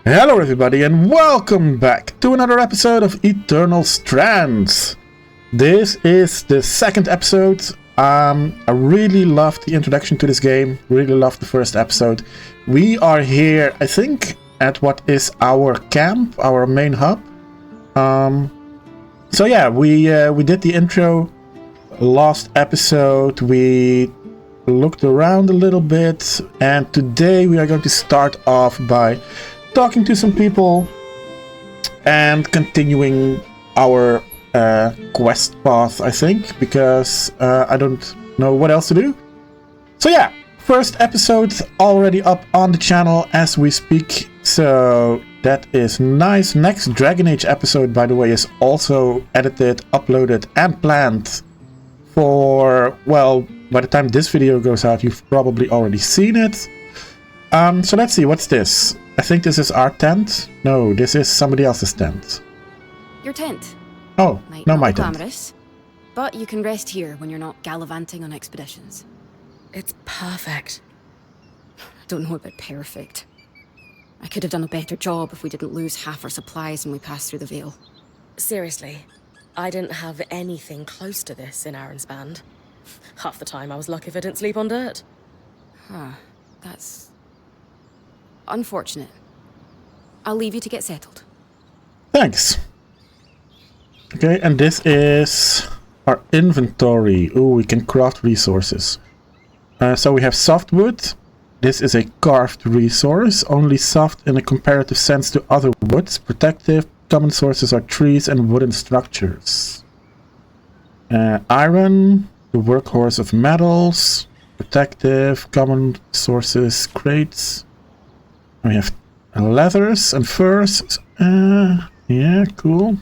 Hello everybody and welcome back to another episode of Eternal Strands. This is the second episode. I really loved the introduction to this game, really loved the first episode. We are here, I think, at what is our camp, our main hub. So yeah, we did the intro last episode, we looked around a little bit, and today we are going to start off by talking to some people and continuing our quest path, I think, because I don't know what else to do. So yeah, first episode already up on the channel as we speak, so that is nice. Next Dragon Age episode, by the way, is also edited, uploaded and planned for, well, by the time this video goes out you've probably already seen it. So let's see, what's this? I think this is our tent. No, this is somebody else's tent. Your tent. Oh, Might no, not my be tent. glamorous, but you can rest here when you're not gallivanting on expeditions. It's perfect. Don't know about perfect. I could have done a better job if we didn't lose half our supplies when we passed through the Veil. Seriously, I didn't have anything close to this in Aaron's band. Half the time I was lucky if I didn't sleep on dirt. Huh, that's unfortunate. I'll leave you to get settled. Thanks. Okay, and this is our inventory. Ooh, we can craft resources. So we have softwood. This is a carved resource, only soft in a comparative sense to other woods. Protective, common sources are trees and wooden structures. Iron, the workhorse of metals. Protective, common sources, crates. We have leathers and furs. Yeah, cool.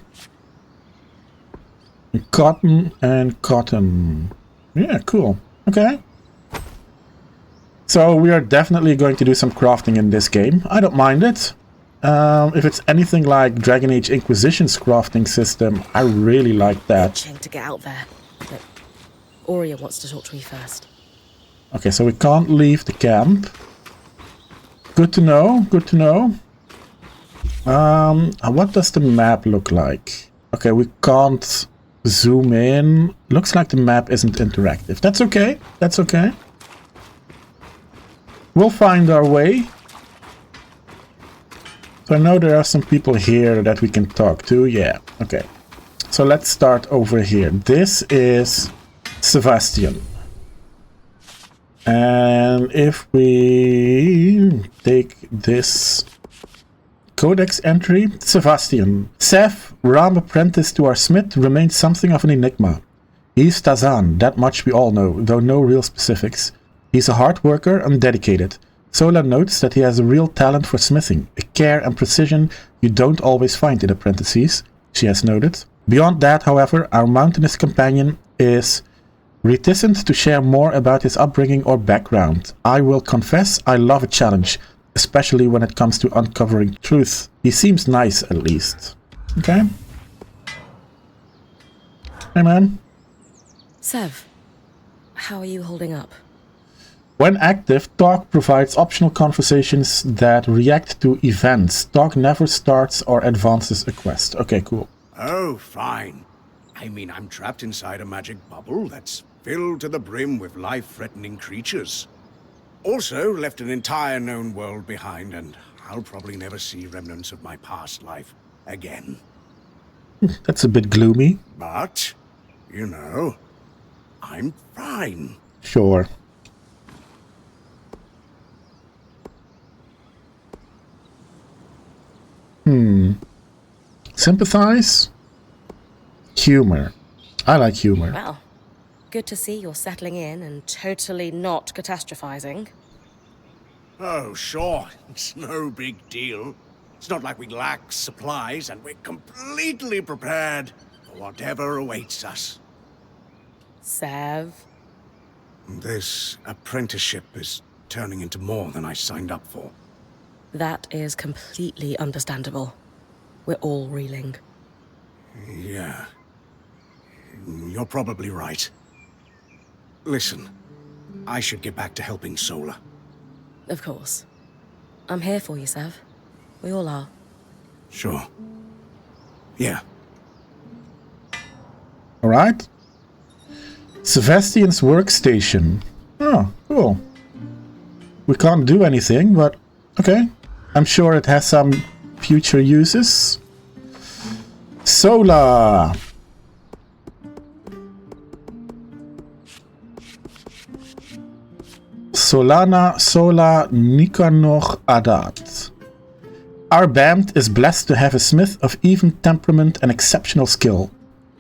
And cotton. Yeah, cool. Okay. So we are definitely going to do some crafting in this game. I don't mind it. If it's anything like Dragon Age Inquisition's crafting system, I really like that. Itching to get out there, but Aurea wants to talk to me first. Okay, so we can't leave the camp. Good to know, good to know. What does the map look like? Okay, we can't zoom in. Looks like the map isn't interactive. That's okay, that's okay. We'll find our way. So I know there are some people here that we can talk to. Yeah, okay. So let's start over here. This is Sebastian. And if we take this codex entry, Sebastian. Sev, Ram apprentice to our smith, remains something of an enigma. He's Tazan, that much we all know, though no real specifics. He's a hard worker and dedicated. Sola notes that he has a real talent for smithing, a care and precision you don't always find in apprentices, she has noted. Beyond that, however, our mountainous companion is reticent to share more about his upbringing or background. I will confess I love a challenge, especially when it comes to uncovering truth. He seems nice, at least. Okay. Hey, man. Sev, how are you holding up? When active, Talk provides optional conversations that react to events. Talk never starts or advances a quest. Okay, cool. Oh, fine. I mean, I'm trapped inside a magic bubble that's filled to the brim with life-threatening creatures. Also, left an entire known world behind, and I'll probably never see remnants of my past life again. That's a bit gloomy. But, you know, I'm fine. Sure. Sympathize? Humor. I like humor. Well, good to see you're settling in and totally not catastrophizing. Oh, sure, it's no big deal. It's not like we lack supplies, and we're completely prepared for whatever awaits us. Sev? This apprenticeship is turning into more than I signed up for. That is completely understandable. We're all reeling. Yeah. You're probably right. Listen, I should get back to helping Sola. Of course. I'm here for you, Sev. We all are. Sure. Yeah. Alright. Sebastian's workstation. Oh, cool. We can't do anything, but okay. I'm sure it has some future uses. Sola. Solana Sola Nikanor Adat. Our band is blessed to have a smith of even temperament and exceptional skill.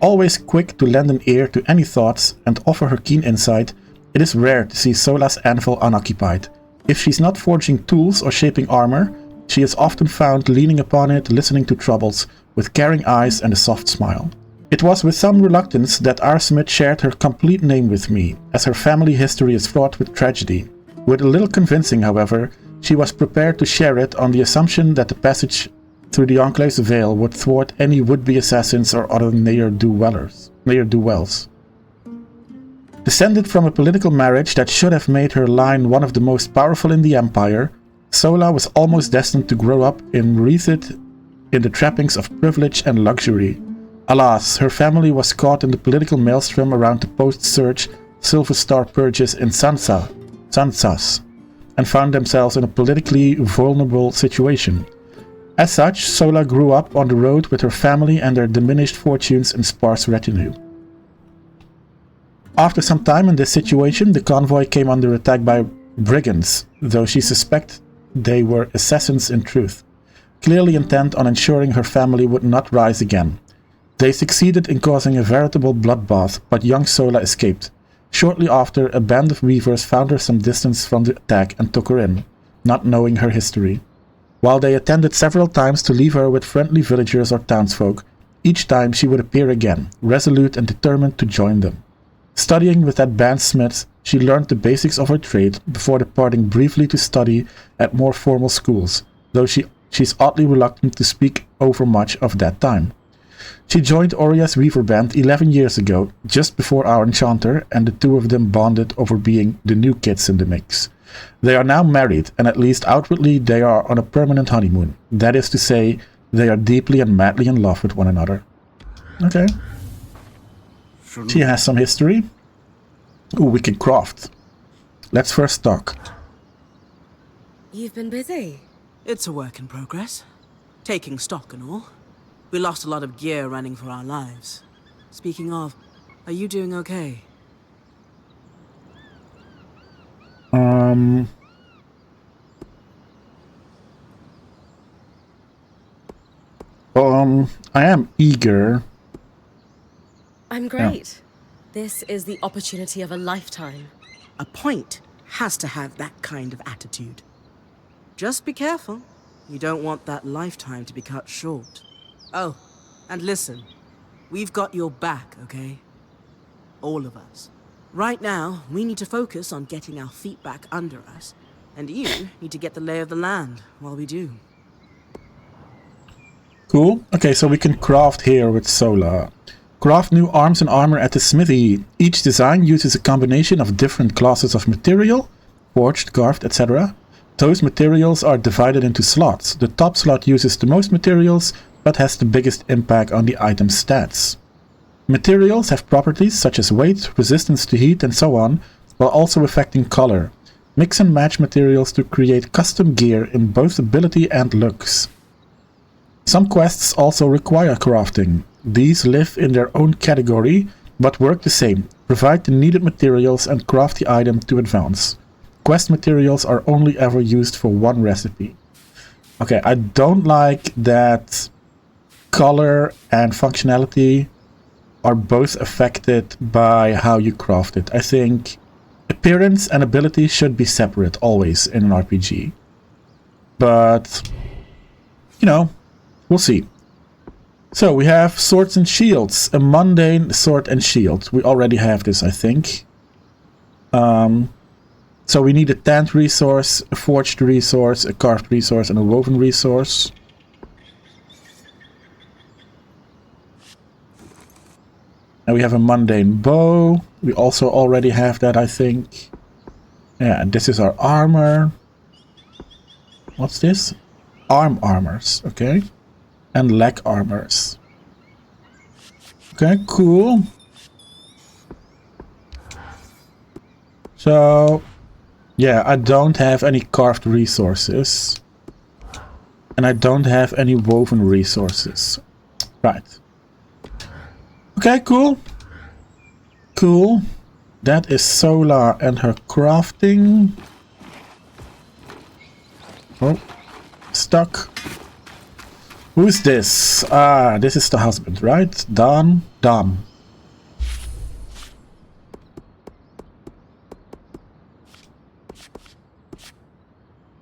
Always quick to lend an ear to any thoughts and offer her keen insight, it is rare to see Sola's anvil unoccupied. If she's not forging tools or shaping armor, she is often found leaning upon it, listening to troubles, with caring eyes and a soft smile. It was with some reluctance that our smith shared her complete name with me, as her family history is fraught with tragedy. With a little convincing, however, she was prepared to share it on the assumption that the passage through the Enclave's veil would thwart any would-be assassins or other ne'er-do-wells. Descended from a political marriage that should have made her line one of the most powerful in the Empire, Sola was almost destined to grow up wreathed in the trappings of privilege and luxury. Alas, her family was caught in the political maelstrom around the post-Surge Silver Star purges in Sansas, and found themselves in a politically vulnerable situation. As such, Sola grew up on the road with her family and their diminished fortunes and sparse retinue. After some time in this situation, the convoy came under attack by brigands, though she suspected they were assassins in truth, clearly intent on ensuring her family would not rise again. They succeeded in causing a veritable bloodbath, but young Sola escaped. Shortly after, a band of weavers found her some distance from the attack and took her in, not knowing her history. While they attempted several times to leave her with friendly villagers or townsfolk, each time she would appear again, resolute and determined to join them. Studying with that band smith, she learned the basics of her trade before departing briefly to study at more formal schools, though she's oddly reluctant to speak over much of that time. She joined Oria's weaver band 11 years ago, just before our enchanter, and the two of them bonded over being the new kids in the mix. They are now married, and at least outwardly they are on a permanent honeymoon. That is to say, they are deeply and madly in love with one another. Okay. She has some history. Ooh, we can craft. Let's first talk. You've been busy. It's a work in progress. Taking stock and all. We lost a lot of gear running for our lives. Speaking of, are you doing okay? I am eager. I'm great. This is the opportunity of a lifetime. A point has to have that kind of attitude. Just be careful. You don't want that lifetime to be cut short. Oh, and listen. We've got your back, okay? All of us. Right now, we need to focus on getting our feet back under us. And you need to get the lay of the land while we do. Cool. Okay, so we can craft here with Sola. Craft new arms and armor at the smithy. Each design uses a combination of different classes of material, forged, carved, etc. Those materials are divided into slots. The top slot uses the most materials, but has the biggest impact on the item's stats. Materials have properties such as weight, resistance to heat, and so on, while also affecting color. Mix and match materials to create custom gear in both ability and looks. Some quests also require crafting. These live in their own category, but work the same. Provide the needed materials and craft the item to advance. Quest materials are only ever used for one recipe. Okay, I don't like that color and functionality are both affected by how you craft it. I think appearance and ability should be separate always in an RPG. But, you know, we'll see. So we have swords and shields. A mundane sword and shield. We already have this, I think. So we need a tanned resource, a forged resource, a carved resource, and a woven resource. And we have a mundane bow. We also already have that, I think. Yeah, and this is our armor. What's this? arm armors, okay? And leg armors. Okay, cool. So, yeah, I don't have any carved resources. And I don't have any woven resources. Right. Okay, cool. Cool. That is Sola and her crafting. Oh, stuck. Who is this? Ah, this is the husband, right? Dam.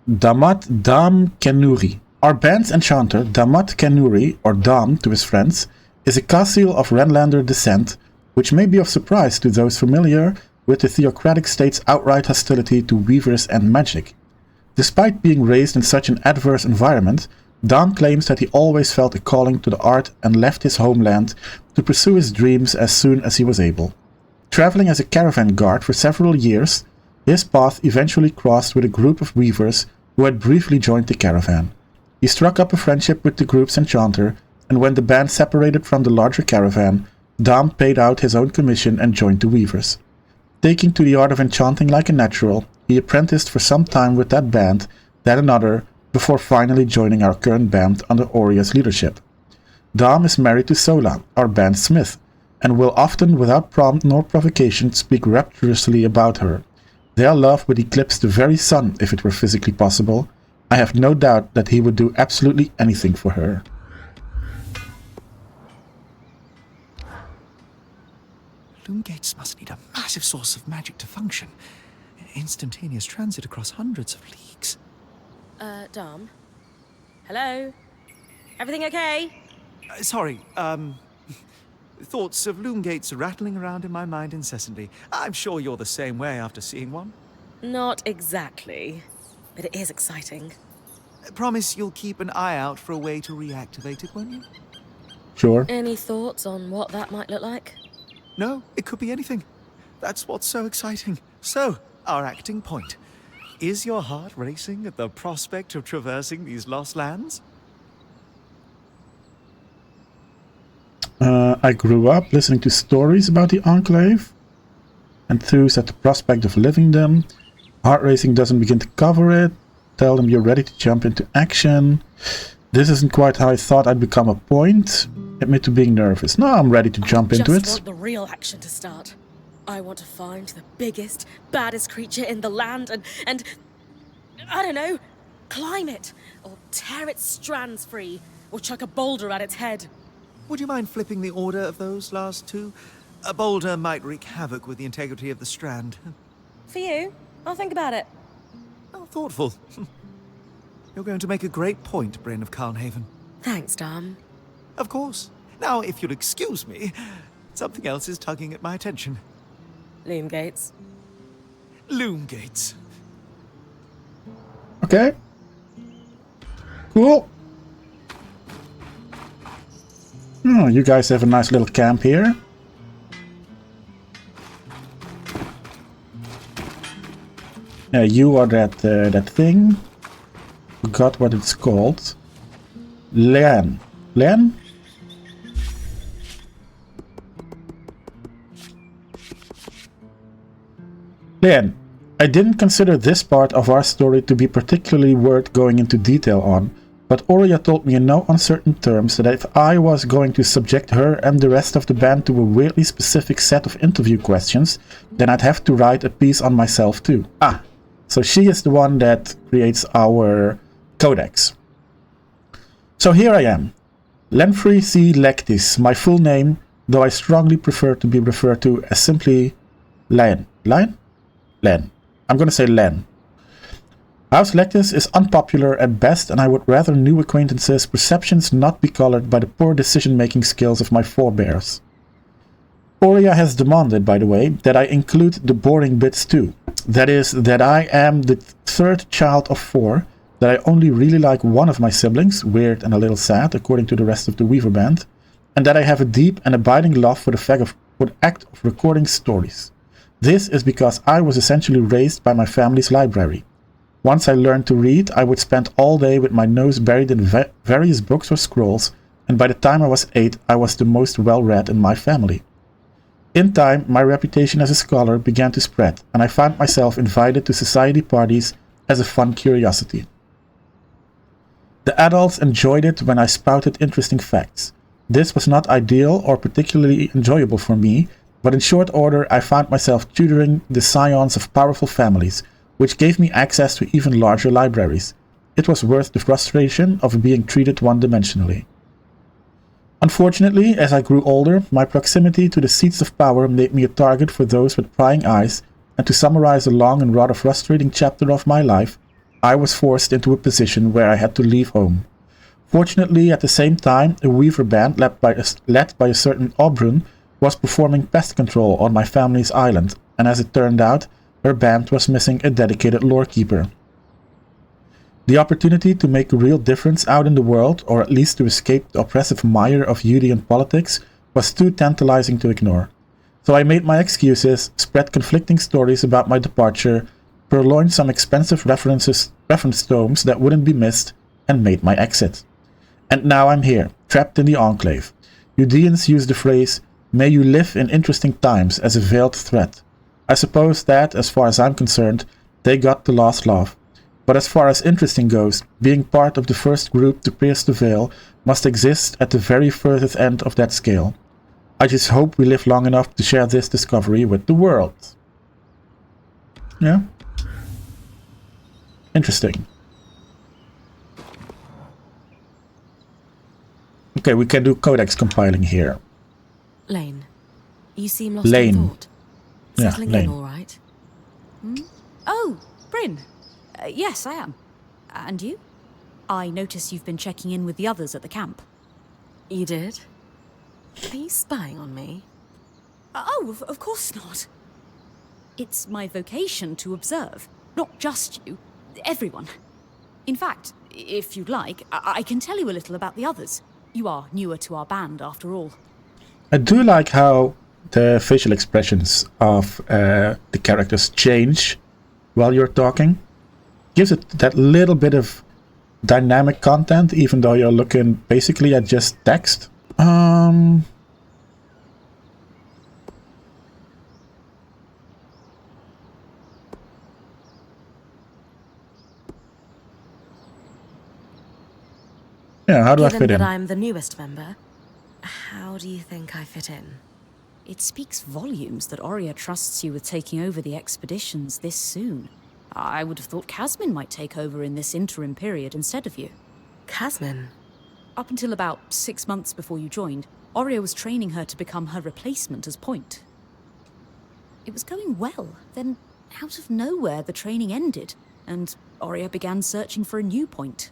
Damat Dam Kenuri. Our band's enchanter, Damat Kenuri, or Dam to his friends, is a Casil of Renlander descent, which may be of surprise to those familiar with the theocratic state's outright hostility to weavers and magic. Despite being raised in such an adverse environment, Dam claims that he always felt a calling to the art and left his homeland to pursue his dreams as soon as he was able. Traveling as a caravan guard for several years, his path eventually crossed with a group of weavers who had briefly joined the caravan. He struck up a friendship with the group's enchanter, and when the band separated from the larger caravan, Dam paid out his own commission and joined the weavers. Taking to the art of enchanting like a natural, he apprenticed for some time with that band, then another, before finally joining our current band under Oria's leadership. Dam is married to Sola, our band smith, and will often, without prompt nor provocation, speak rapturously about her. Their love would eclipse the very sun if it were physically possible. I have no doubt that he would do absolutely anything for her. Loom gates must need a massive source of magic to function. Instantaneous transit across hundreds of leagues. Dom? Hello? Everything okay? Sorry, thoughts of loom gates rattling around in my mind incessantly. I'm sure you're the same way after seeing one. Not exactly, but it is exciting. Promise you'll keep an eye out for a way to reactivate it, won't you? Sure. Any thoughts on what that might look like? No, it could be anything. That's what's so exciting. So, our acting point. Is your heart racing at the prospect of traversing these lost lands? I grew up listening to stories about the Enclave, enthused at the prospect of living them. Heart racing doesn't begin to cover it. Tell them you're ready to jump into action. This isn't quite how I thought I'd become a point. Admit to being nervous. No, I'm ready to jump into it. I just want the real action to start. I want to find the biggest, baddest creature in the land and I don't know, climb it, or tear its strands free, or chuck a boulder at its head. Would you mind flipping the order of those last two? A boulder might wreak havoc with the integrity of the strand. For you, I'll think about it. Oh, thoughtful. You're going to make a great point, Bryn of Carnhaven. Thanks, Dom. Of course. Now, if you'll excuse me, something else is tugging at my attention. Loom gates. Loom gates. Okay. Cool. Oh, you guys have a nice little camp here. Yeah, you are that thing. Forgot what it's called. Len. Len? Len, I didn't consider this part of our story to be particularly worth going into detail on, but Oria told me in no uncertain terms that if I was going to subject her and the rest of the band to a weirdly specific set of interview questions, then I'd have to write a piece on myself too. Ah, so she is the one that creates our codex. So here I am, Lenfrey C. Lectis, my full name, though I strongly prefer to be referred to as simply Len. Len? Len. I'm gonna say Len. House Lectis is unpopular at best, and I would rather new acquaintances' perceptions not be colored by the poor decision-making skills of my forebears. Oria has demanded, by the way, that I include the boring bits too. That is, that I am the third child of 4, that I only really like one of my siblings, weird and a little sad according to the rest of the Weaver band, and that I have a deep and abiding love for the act of recording stories. This is because I was essentially raised by my family's library. Once I learned to read, I would spend all day with my nose buried in various books or scrolls, and by the time I was 8, I was the most well-read in my family. In time, my reputation as a scholar began to spread, and I found myself invited to society parties as a fun curiosity. The adults enjoyed it when I spouted interesting facts. This was not ideal or particularly enjoyable for me, but in short order I found myself tutoring the scions of powerful families, which gave me access to even larger libraries. It was worth the frustration of being treated one-dimensionally. Unfortunately, as I grew older, my proximity to the seats of power made me a target for those with prying eyes, and to summarize a long and rather frustrating chapter of my life, I was forced into a position where I had to leave home. Fortunately, at the same time, a weaver band led by a certain Obrun was performing pest control on my family's island, and as it turned out, her band was missing a dedicated lorekeeper. The opportunity to make a real difference out in the world, or at least to escape the oppressive mire of Yudean politics, was too tantalizing to ignore. So I made my excuses, spread conflicting stories about my departure, purloined some expensive reference tomes that wouldn't be missed, and made my exit. And now I'm here, trapped in the Enclave. Yudeans use the phrase, "May you live in interesting times," as a veiled threat. I suppose that, as far as I'm concerned, they got the last laugh. But as far as interesting goes, being part of the first group to pierce the veil must exist at the very furthest end of that scale. I just hope we live long enough to share this discovery with the world. Yeah? Interesting. Okay, we can do codex compiling here. Lane, you seem lost Lane. in thought. Yeah, Settling Lane. in all right? Oh, Bryn. Yes, I am. And you? I notice you've been checking in with the others at the camp. You did? Are you spying on me? Oh, of course not. It's my vocation to observe. Not just you. Everyone. In fact, if you'd like, I can tell you a little about the others. You are newer to our band, after all. I do like how the facial expressions of the characters change while you're talking. Gives it that little bit of dynamic content, even though you're looking basically at just text. Yeah, how do I fit Given in? that I'm the newest member, how do you think I fit in? It speaks volumes that Oria trusts you with taking over the expeditions this soon. I would have thought Casmin might take over in this interim period instead of you. Casmin? Up until about 6 months before you joined, Oria was training her to become her replacement as point. It was going well, then out of nowhere the training ended, and Oria began searching for a new point.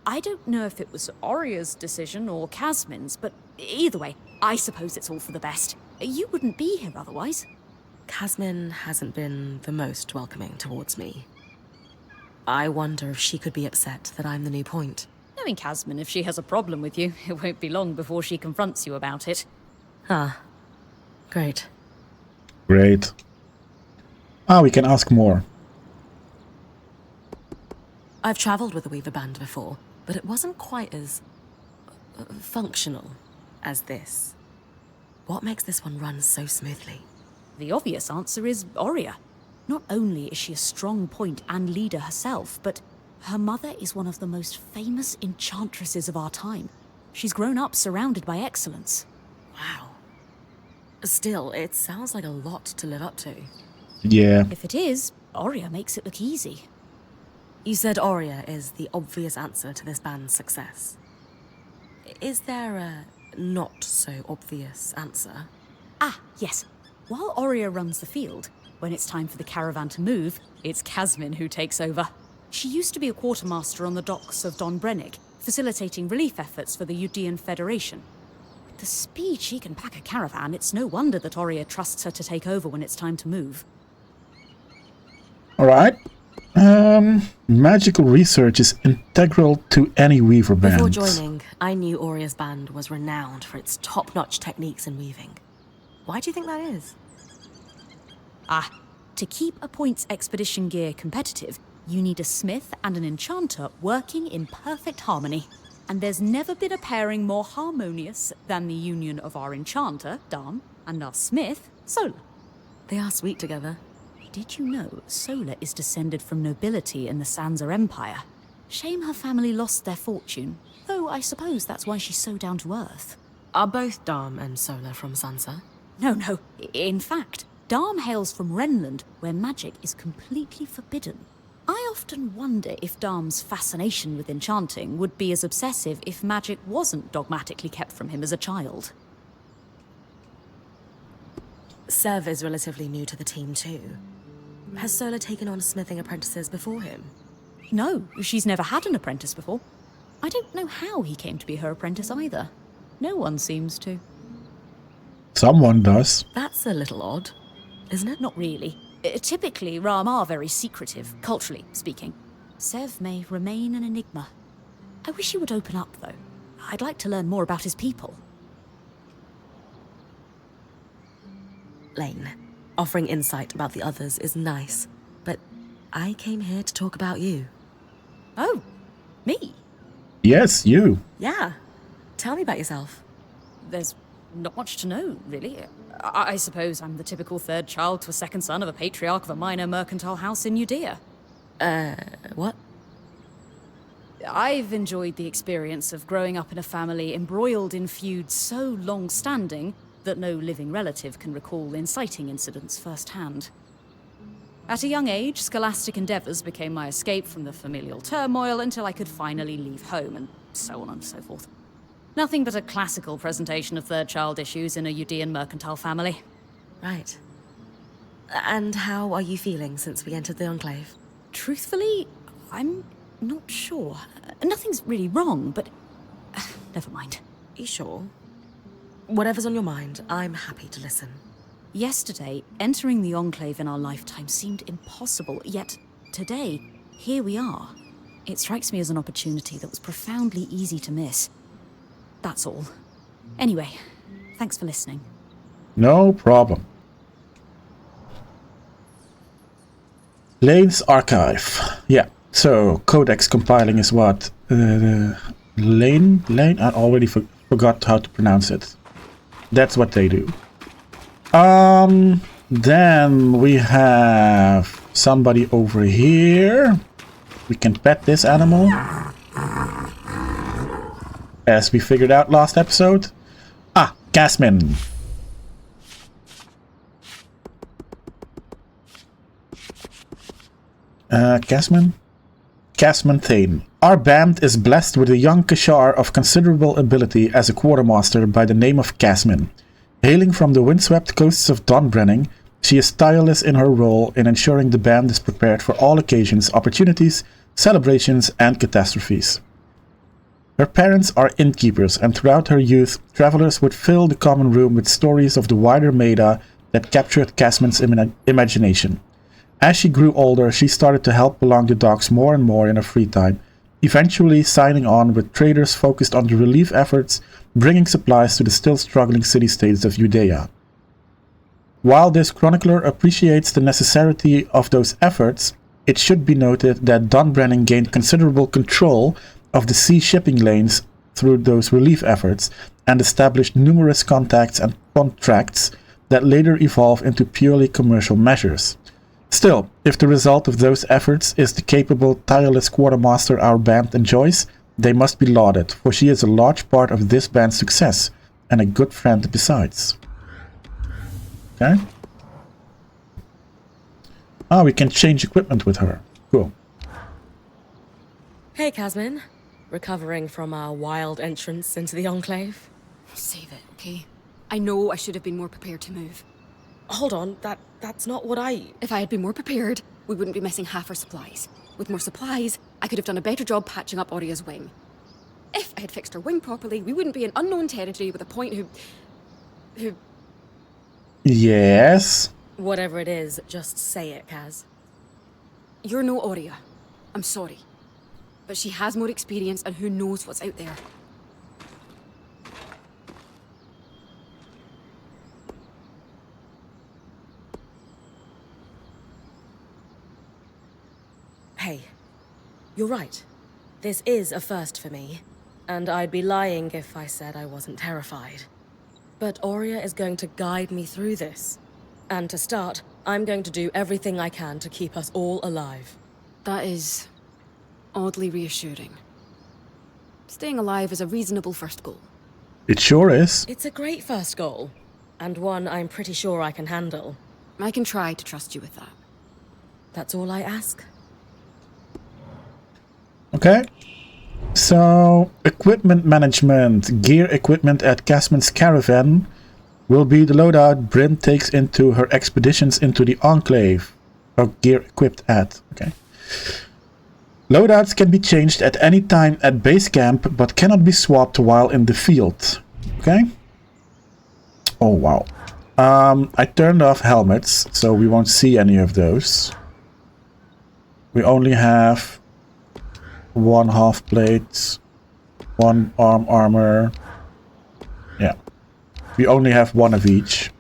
I don't know if it was Oria's decision or Casmin's, but either way, I suppose it's all for the best. You wouldn't be here otherwise. Casmin hasn't been the most welcoming towards me. I wonder if she could be upset that I'm the new point. Knowing Casmin, if she has a problem with you, it won't be long before she confronts you about it. Ah, great. Great. Ah, we can ask more. I've travelled with a Weaver band before, but it wasn't quite as functional as this. What makes this one run so smoothly? The obvious answer is Oria. Not only is she a strong point and leader herself, but her mother is one of the most famous enchantresses of our time. She's grown up surrounded by excellence. Wow. Still, it sounds like a lot to live up to. Yeah. If it is, Oria makes it look easy. You said Oria is the obvious answer to this band's success. Is there a not-so-obvious answer? Ah, yes. While Oria runs the field, when it's time for the caravan to move, it's Casmin who takes over. She used to be a quartermaster on the docks of Don Brennick, facilitating relief efforts for the Yudean Federation. With the speed she can pack a caravan, it's no wonder that Oria trusts her to take over when it's time to move. Alright. Magical research is integral to any Weaver band. Before joining, I knew Oria's band was renowned for its top-notch techniques in weaving. Why do you think that is? To keep a point's expedition gear competitive, You need a smith and an enchanter working in perfect harmony. And there's never been a pairing more harmonious than the union of our enchanter, Dam, and our smith, Sola. They are sweet together. Did you know Sola is descended from nobility in the Sansa Empire? Shame her family lost their fortune, though I suppose that's why she's so down to earth. Are both Dam and Sola from Sansa? No. In fact, Dam hails from Renland, where magic is completely forbidden. I often wonder if Dam's fascination with enchanting would be as obsessive if magic wasn't dogmatically kept from him as a child. Sev is relatively new to the team too. Has Sola taken on smithing apprentices before him? No, she's never had an apprentice before. I don't know how he came to be her apprentice either. No one seems to. Someone does. That's a little odd, isn't it? Not really. Typically, Ram are very secretive, culturally speaking. Sev may remain an enigma. I wish he would open up, though. I'd like to learn more about his people. Lane, offering insight about the others is nice, but I came here to talk about you. Oh, me? Yes, you. Yeah. Tell me about yourself. There's not much to know, really. I suppose I'm the typical third child to a second son of a patriarch of a minor mercantile house in Judea. What? I've enjoyed the experience of growing up in a family embroiled in feuds so long-standing that no living relative can recall inciting incidents firsthand. At a young age, scholastic endeavours became my escape from the familial turmoil until I could finally leave home, and so on and so forth. Nothing but a classical presentation of third child issues in a Judean mercantile family. Right. And how are you feeling since we entered the Enclave? Truthfully, I'm not sure. Nothing's really wrong, but never mind. You sure? Whatever's on your mind, I'm happy to listen. Yesterday, entering the Enclave in our lifetime seemed impossible, yet today, here we are. It strikes me as an opportunity that was profoundly easy to miss. That's all. Anyway, thanks for listening. No problem. Lane's archive. Yeah, so codex compiling is what? Lane? I already forgot how to pronounce it. That's what they do. Then we have somebody over here. We can pet this animal. As we figured out last episode. Ah, Casmin. Casmin? Casmin Thane. Our band is blessed with a young Kashar of considerable ability as a quartermaster by the name of Casmin. Hailing from the windswept coasts of Donbrenning, she is tireless in her role in ensuring the band is prepared for all occasions, opportunities, celebrations, and catastrophes. Her parents are innkeepers, and throughout her youth, travelers would fill the common room with stories of the wider Maida that captured Casmin's imagination. As she grew older, she started to help along the docks more and more in her free time, eventually signing on with traders focused on the relief efforts, bringing supplies to the still struggling city-states of Judea. While this chronicler appreciates the necessity of those efforts, it should be noted that Donbrenning gained considerable control of the sea shipping lanes through those relief efforts and established numerous contacts and contracts that later evolve into purely commercial measures. Still, if the result of those efforts is the capable, tireless quartermaster our band enjoys, they must be lauded, for she is a large part of this band's success, and a good friend besides. Okay? Ah, we can change equipment with her. Cool. Hey, Casmin. Recovering from our wild entrance into the Enclave? Save it, okay? I know I should have been more prepared to move. Hold on, that's not what I... If I had been more prepared, we wouldn't be missing half our supplies. With more supplies, I could have done a better job patching up Oria's wing. If I had fixed her wing properly, we wouldn't be in unknown territory with a point who... Yes? Whatever it is, just say it, Kaz. You're no Oria. I'm sorry. But she has more experience, and who knows what's out there. Hey, you're right. This is a first for me, and I'd be lying if I said I wasn't terrified. But Aurea is going to guide me through this. And to start, I'm going to do everything I can to keep us all alive. That is oddly reassuring. Staying alive is a reasonable first goal. It sure is. It's a great first goal, and one I'm pretty sure I can handle. I can try to trust you with that. That's all I ask. Okay. So, equipment management. Gear equipment at Casman's caravan will be the loadout Bryn takes into her expeditions into the Enclave. Or gear equipped at. Okay. Loadouts can be changed at any time at base camp, but cannot be swapped while in the field. Okay. Oh, wow. I turned off helmets, so we won't see any of those. We only have one half plate, one armor. Yeah. We only have one of each.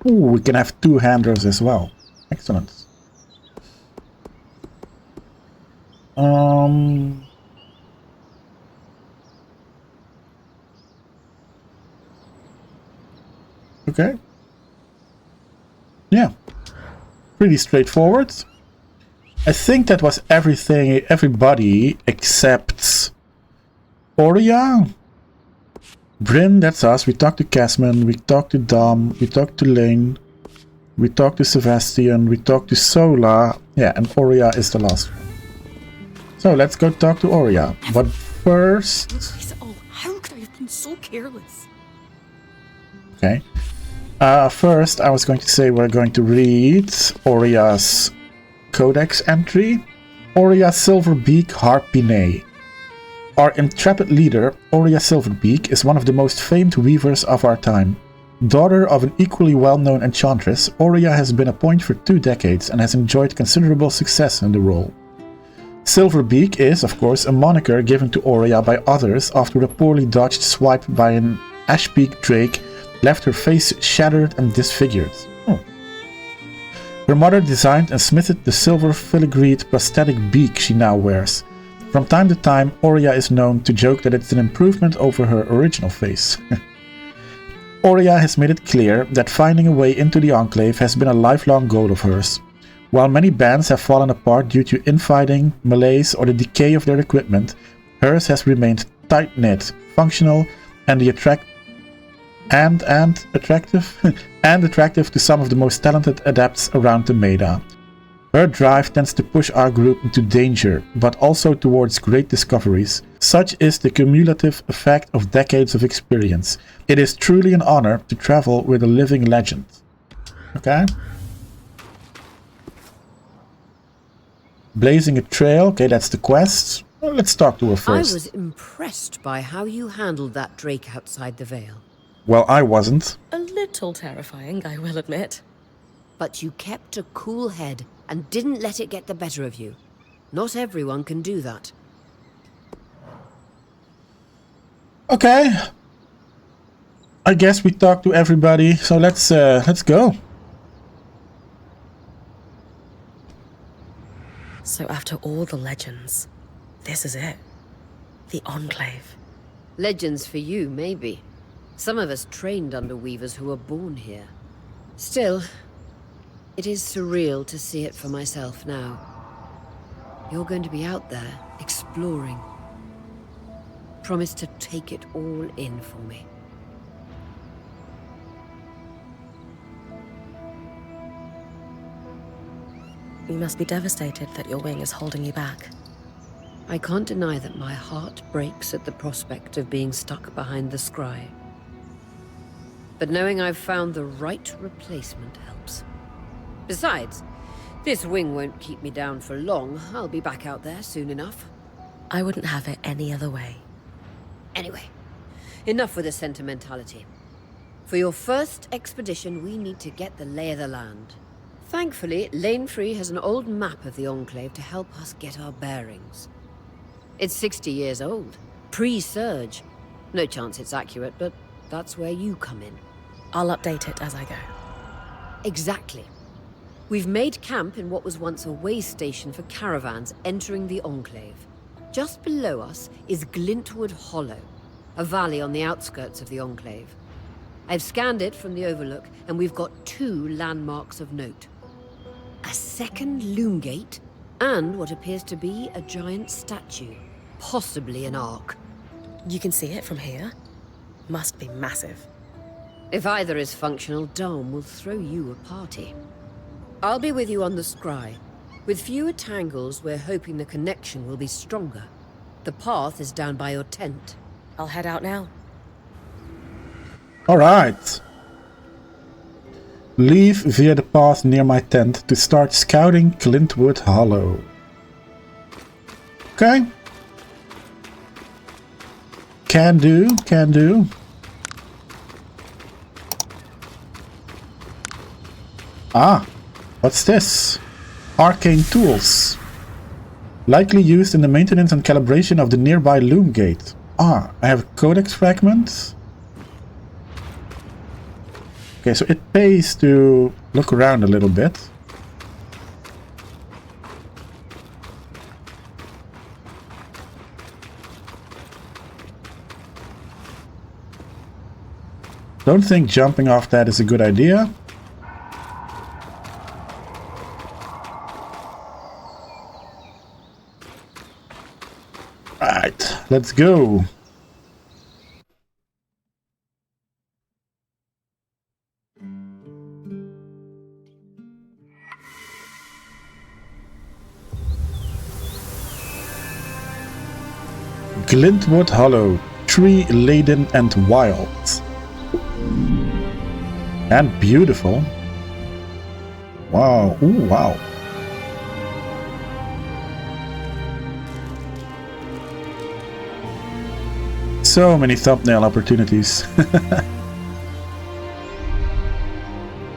Ooh, we can have two handlers as well. Excellent. Okay. Yeah. Pretty straightforward. I think that was everybody except Aurea. Bryn, that's us. We talked to Casman, we talked to Dom, we talked to Lane, we talked to Sebastian, we talked to Sola. Yeah, and Aurea is the last one. So let's go talk to Aurea. But first... Oh, how could I have been so careless? Okay. First, I was going to say we're going to read Aurea's codex entry. Aurea Silverbeak Harpinet. Our intrepid leader, Aurea Silverbeak, is one of the most famed weavers of our time. Daughter of an equally well-known enchantress, Aurea has been a point for 2 decades and has enjoyed considerable success in the role. Silverbeak is, of course, a moniker given to Aurea by others after a poorly dodged swipe by an ashbeak drake left her face shattered and disfigured. Oh. Her mother designed and smithed the silver filigreed prosthetic beak she now wears. From time to time, Aurea is known to joke that it's an improvement over her original face. Aurea has made it clear that finding a way into the Enclave has been a lifelong goal of hers. While many bands have fallen apart due to infighting, melees, or the decay of their equipment, hers has remained tight-knit, functional, and attractive to some of the most talented adepts around the Meda. Her drive tends to push our group into danger, but also towards great discoveries. Such is the cumulative effect of decades of experience. It is truly an honor to travel with a living legend. Okay. Blazing a trail. Okay, that's the quest. Well, let's talk to her first. I was impressed by how you handled that drake outside the Vale. Well, I wasn't. A little terrifying, I will admit. But you kept a cool head and didn't let it get the better of you. Not everyone can do that. Okay. I guess we talked to everybody, so let's go. So after all the legends, this is it. The Enclave. Legends for you, maybe. Some of us trained under weavers who were born here. Still, it is surreal to see it for myself now. You're going to be out there, exploring. Promise to take it all in for me. You must be devastated that your wing is holding you back. I can't deny that my heart breaks at the prospect of being stuck behind the scry. But knowing I've found the right replacement helps. Besides, this wing won't keep me down for long. I'll be back out there soon enough. I wouldn't have it any other way. Anyway, enough with the sentimentality. For your first expedition, we need to get the lay of the land. Thankfully, Lane Free has an old map of the Enclave to help us get our bearings. It's 60 years old, pre-Surge. No chance it's accurate, but that's where you come in. I'll update it as I go. Exactly. We've made camp in what was once a way station for caravans entering the Enclave. Just below us is Glintwood Hollow, a valley on the outskirts of the Enclave. I've scanned it from the Overlook, and we've got 2 landmarks of note. A second loom gate, and what appears to be a giant statue, possibly an ark. You can see it from here? Must be massive. If either is functional, Dom will throw you a party. I'll be with you on the scry. With fewer tangles, we're hoping the connection will be stronger. The path is down by your tent. I'll head out now. Alright. Leave via the path near my tent to start scouting Glintwood Hollow. Okay. Can do, can do. Ah, what's this? Arcane tools. Likely used in the maintenance and calibration of the nearby loom gate. Ah, I have a codex fragment. Okay, so it pays to look around a little bit. Don't think jumping off that is a good idea. Right, let's go. Glintwood Hollow, tree-laden and wild. And beautiful. Wow, ooh, wow. So many thumbnail opportunities.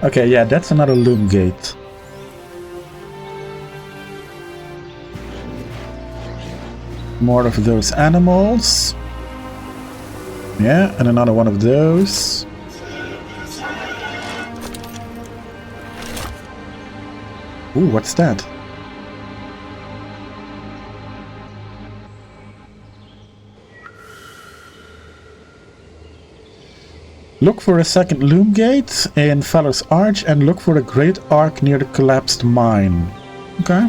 Okay, yeah, that's another loom gate. More of those animals. Yeah, and another one of those. Ooh, what's that? Look for a second loom gate in Feller's Arch and look for the Great Ark near the collapsed mine. Okay.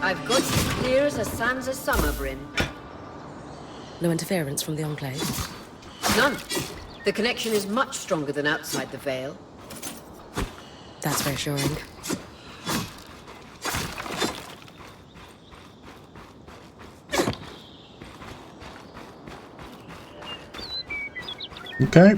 I've got you clear as a Sansa summer brim. No interference from the Enclave? None. The connection is much stronger than outside the Vale. That's reassuring. Okay.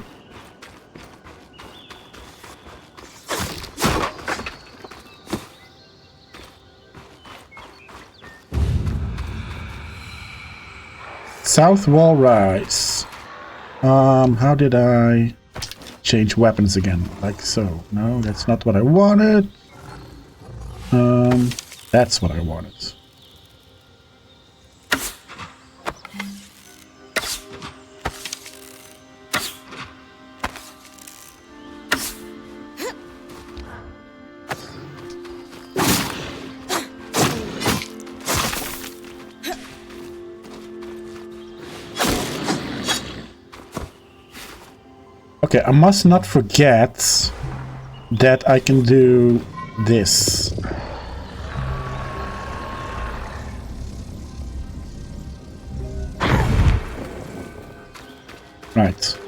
South wall rise. How did I change weapons again? Like so. No, that's not what I wanted. That's what I wanted. Okay, I must not forget that I can do this. Right.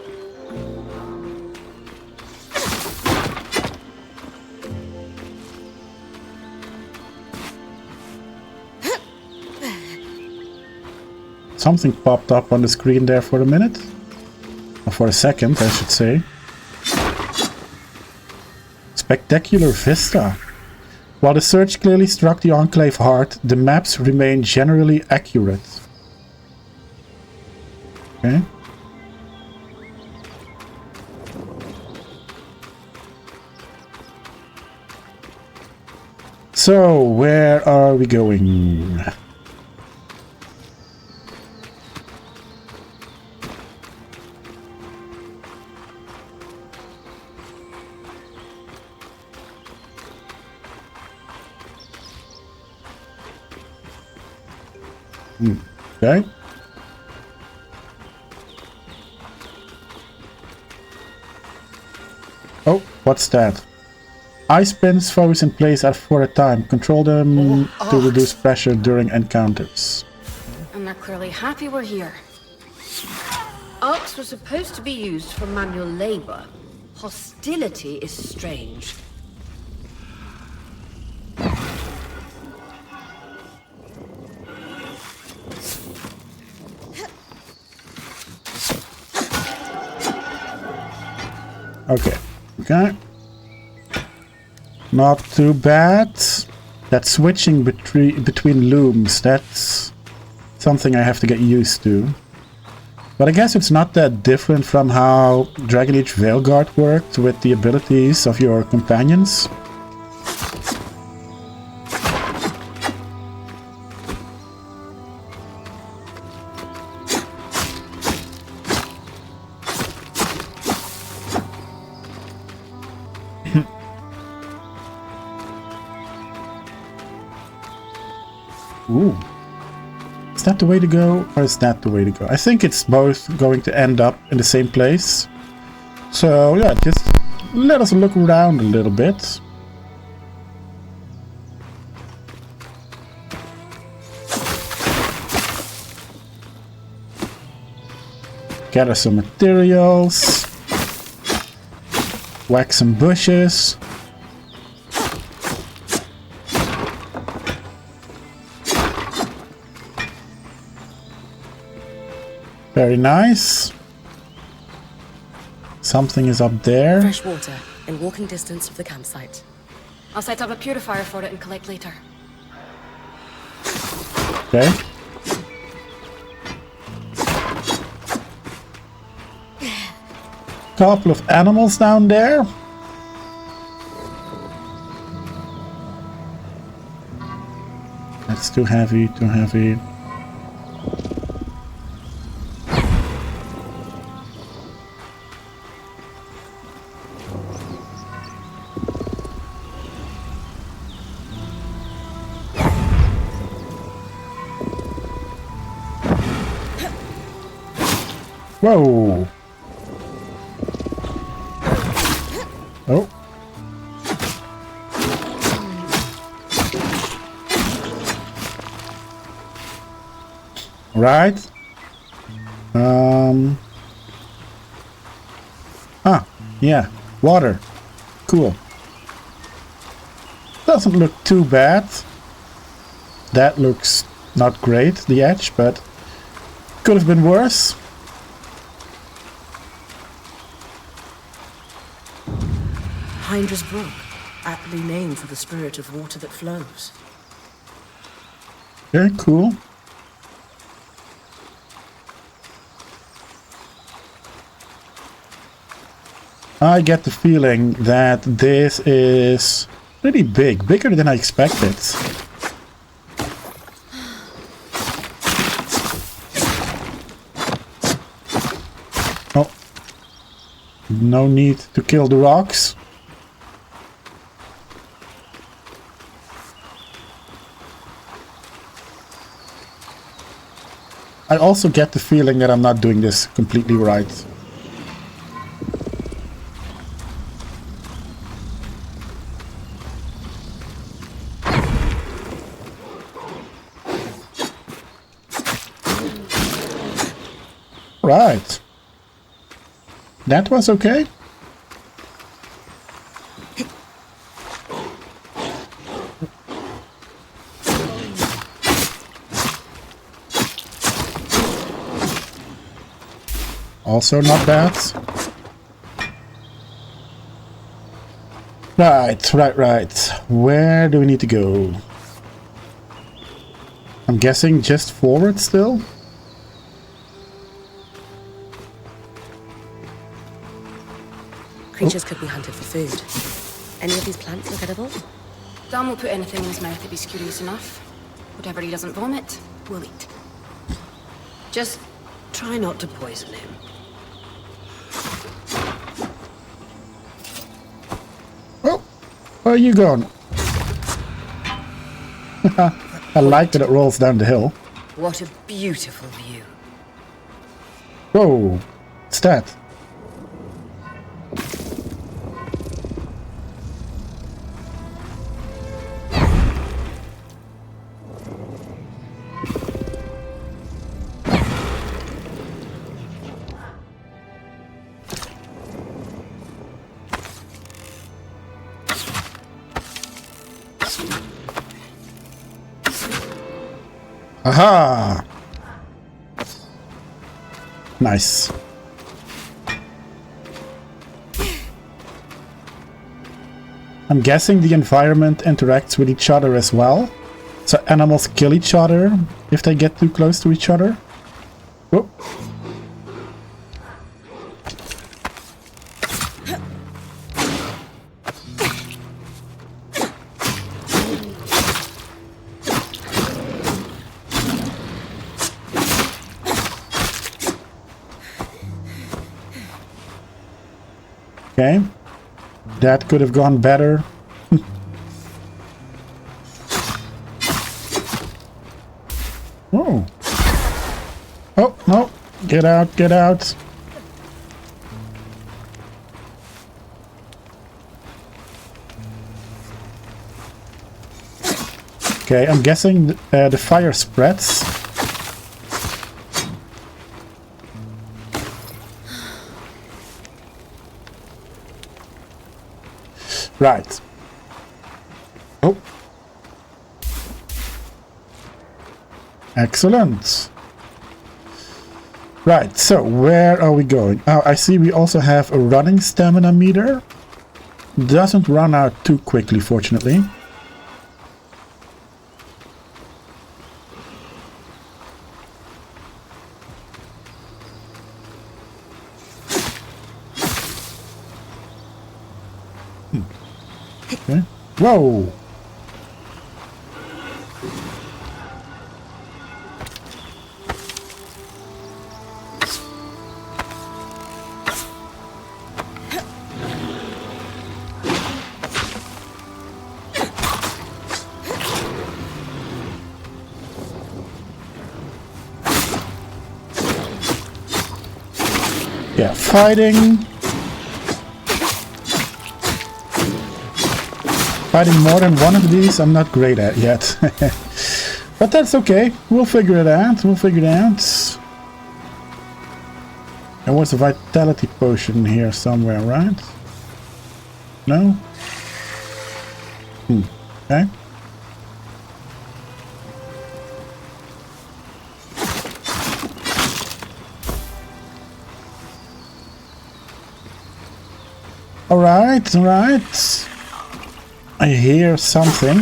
Something popped up on the screen there for a minute. Or for a second, I should say. Spectacular vista. While the search clearly struck the Enclave hard, the maps remain generally accurate. Okay. So, where are we going? Okay. Oh, what's that? Ice pins foes in place for a time. Control them to reduce pressure during encounters. And they're clearly happy we're here. Arcs were supposed to be used for manual labor. Hostility is strange. Okay. Okay. Not too bad. That switching between looms, that's something I have to get used to. But I guess it's not that different from how Dragon Age Veilguard worked with the abilities of your companions. Ooh. Is that the way to go, or is that the way to go? I think it's both going to end up in the same place. So yeah, just let us look around a little bit. Gather some materials. Whack some bushes. Very nice. Something is up there. Fresh water in walking distance of the campsite. I'll set up a purifier for it and collect later. Okay. Couple of animals down there. That's too heavy, too heavy. Whoa! Oh. Right. Ah, yeah. Water. Cool. Doesn't look too bad. That looks not great, the edge, but could have been worse. Hydra's Brook, aptly named for the spirit of water that flows. Very cool. I get the feeling that this is pretty big, bigger than I expected. Oh, no need to kill the rocks. I also get the feeling that I'm not doing this completely right. Right. That was okay. Also not bad. Right. Where do we need to go? I'm guessing just forward still? Creatures could be hunted for food. Any of these plants look edible? Dan will put anything in his mouth if he's curious enough. Whatever he doesn't vomit, we'll eat. Just try not to poison him. Oh, where are you going? I like that it rolls down the hill. What a beautiful view. Whoa, what's that? Aha! Nice. I'm guessing the environment interacts with each other as well. So animals kill each other if they get too close to each other. Whoop. Okay, that could have gone better. Oh. Oh, no. Get out, get out. Okay, I'm guessing the fire spreads. Right. Oh. Excellent. Right, so where are we going? Oh, I see we also have a running stamina meter. Doesn't run out too quickly, fortunately. Okay. Whoa! Yeah, fighting. Fighting more than one of these, I'm not great at yet. But that's okay. We'll figure it out. We'll figure it out. There was a vitality potion here somewhere, right? No? Okay. Alright, alright. I hear something.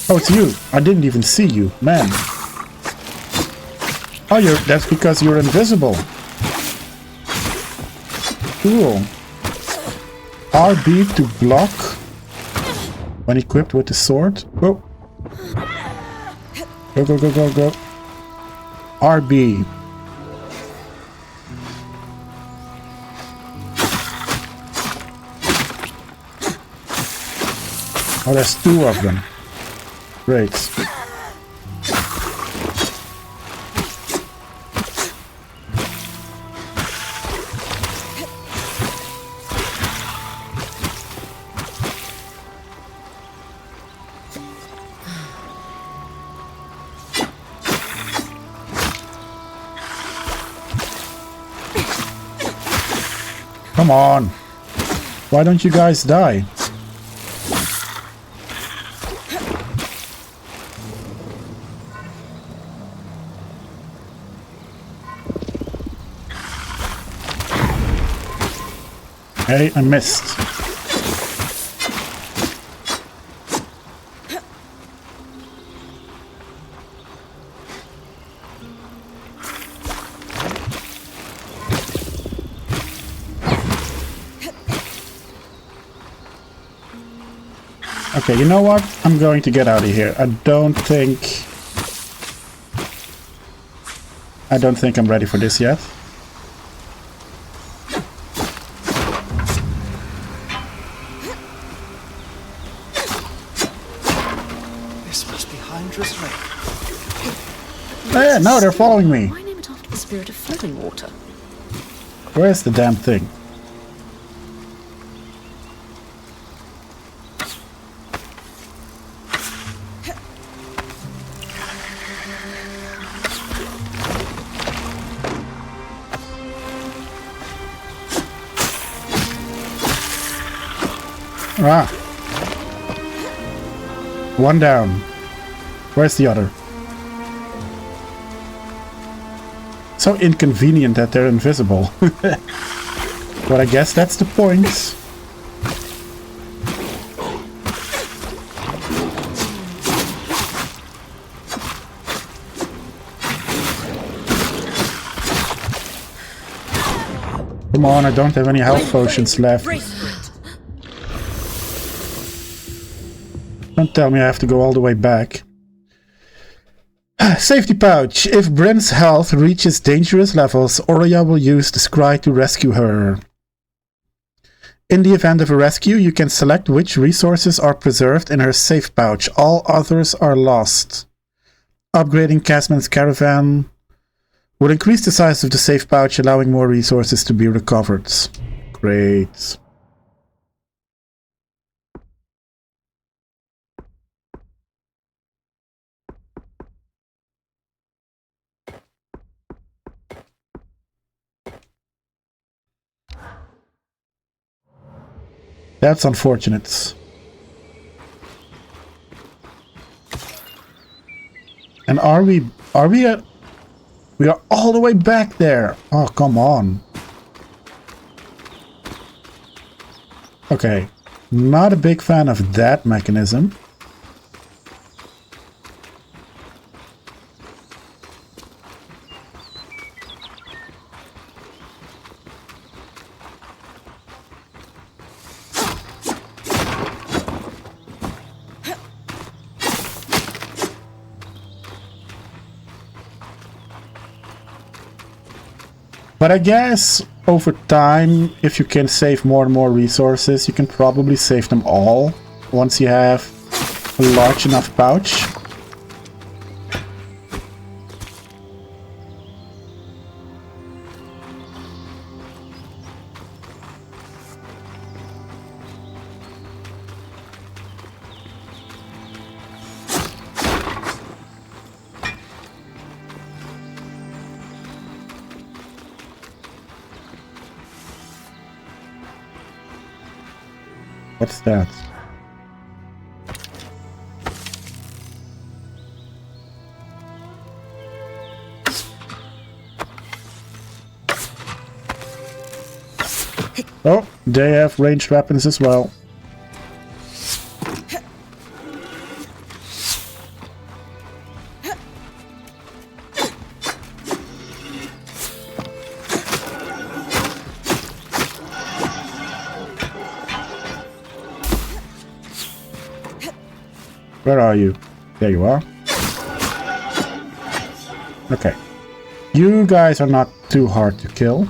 Oh, it's you. I didn't even see you, man. Oh, that's because you're invisible. Cool. RB to block when equipped with the sword. Whoa. Go, go, go, go, go. RB. Oh, there's two of them. Great. Come on. Why don't you guys die? Hey, I missed. Okay, you know what? I'm going to get out of here. I don't think I'm ready for this yet. This must be Hydra's lake. Yeah, no, they're following me. Why name it after the spirit of flowing water? Where's the damn thing? Ah. One down. Where's the other? So inconvenient that they're invisible. But I guess that's the point. Come on, I don't have any health potions left. Don't tell me I have to go all the way back. Safety pouch. If Bryn's health reaches dangerous levels, Oria will use the scry to rescue her. In the event of a rescue, you can select which resources are preserved in her safe pouch. All others are lost. Upgrading Casman's caravan would increase the size of the safe pouch, allowing more resources to be recovered. Great. That's unfortunate. And we are all the way back there. Oh, come on. Okay. Not a big fan of that mechanism. But I guess over time, if you can save more and more resources, you can probably save them all once you have a large enough pouch. What's that? Oh, they have ranged weapons as well. Where are you? There you are. Okay. You guys are not too hard to kill.